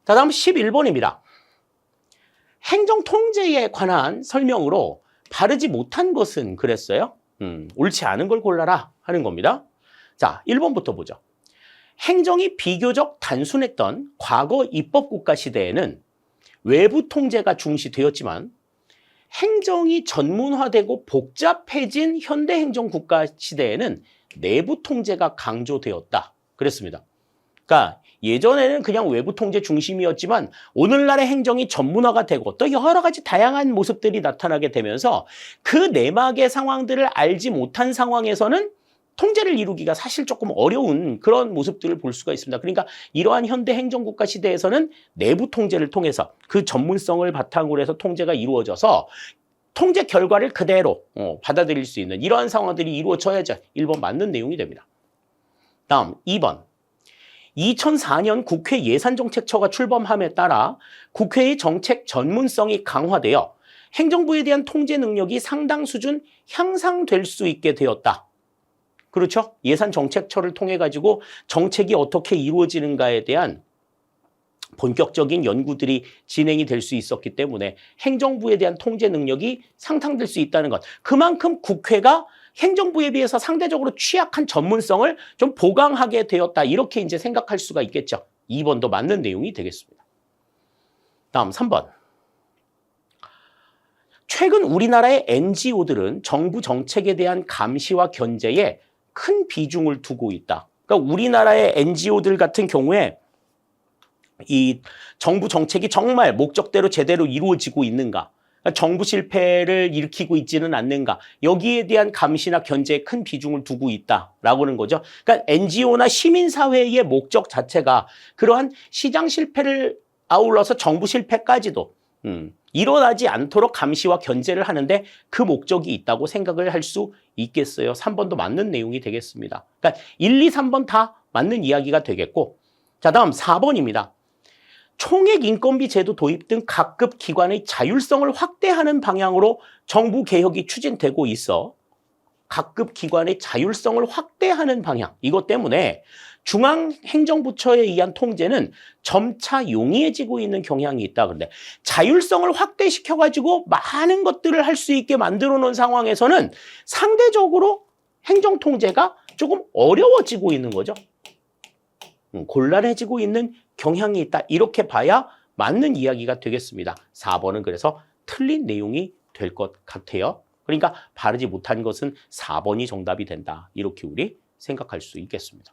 자, 다음 11번입니다. 행정통제에 관한 설명으로 바르지 못한 것은 그랬어요. 옳지 않은 걸 골라라 하는 겁니다. 자, 1번부터 보죠. 행정이 비교적 단순했던 과거 입법국가 시대에는 외부 통제가 중시되었지만 행정이 전문화되고 복잡해진 현대 행정국가 시대에는 내부 통제가 강조되었다. 그랬습니다. 그러니까 예전에는 그냥 외부 통제 중심이었지만 오늘날의 행정이 전문화가 되고 또 여러 가지 다양한 모습들이 나타나게 되면서 그 내막의 상황들을 알지 못한 상황에서는 통제를 이루기가 사실 조금 어려운 그런 모습들을 볼 수가 있습니다. 그러니까 이러한 현대 행정국가 시대에서는 내부 통제를 통해서 그 전문성을 바탕으로 해서 통제가 이루어져서 통제 결과를 그대로 받아들일 수 있는 이러한 상황들이 이루어져야죠. 1번 맞는 내용이 됩니다. 다음 2번. 2004년 국회 예산정책처가 출범함에 따라 국회의 정책 전문성이 강화되어 행정부에 대한 통제 능력이 상당 수준 향상될 수 있게 되었다. 그렇죠? 예산정책처를 통해 가지고 정책이 어떻게 이루어지는가에 대한 본격적인 연구들이 진행이 될 수 있었기 때문에 행정부에 대한 통제 능력이 상향될 수 있다는 것. 그만큼 국회가 행정부에 비해서 상대적으로 취약한 전문성을 좀 보강하게 되었다. 이렇게 이제 생각할 수가 있겠죠. 2번도 맞는 내용이 되겠습니다. 다음 3번. 최근 우리나라의 NGO들은 정부 정책에 대한 감시와 견제에 큰 비중을 두고 있다. 그러니까 우리나라의 NGO들 같은 경우에 이 정부 정책이 정말 목적대로 제대로 이루어지고 있는가? 정부 실패를 일으키고 있지는 않는가? 여기에 대한 감시나 견제에 큰 비중을 두고 있다라고 하는 거죠. 그러니까 NGO나 시민사회의 목적 자체가 그러한 시장 실패를 아울러서 정부 실패까지도 일어나지 않도록 감시와 견제를 하는데 그 목적이 있다고 생각을 할 수 있겠어요. 3번도 맞는 내용이 되겠습니다. 그러니까 1, 2, 3번 다 맞는 이야기가 되겠고, 자, 다음 4번입니다. 총액 인건비 제도 도입 등 각급 기관의 자율성을 확대하는 방향으로 정부 개혁이 추진되고 있어 각급 기관의 자율성을 확대하는 방향, 이것 때문에 중앙행정부처에 의한 통제는 점차 용이해지고 있는 경향이 있다. 그런데 자율성을 확대시켜가지고 많은 것들을 할 수 있게 만들어 놓은 상황에서는 상대적으로 행정통제가 조금 어려워지고 있는 거죠. 곤란해지고 있는 경향이 있다. 이렇게 봐야 맞는 이야기가 되겠습니다. 4번은 그래서 틀린 내용이 될 것 같아요. 그러니까 바르지 못한 것은 4번이 정답이 된다. 이렇게 우리 생각할 수 있겠습니다.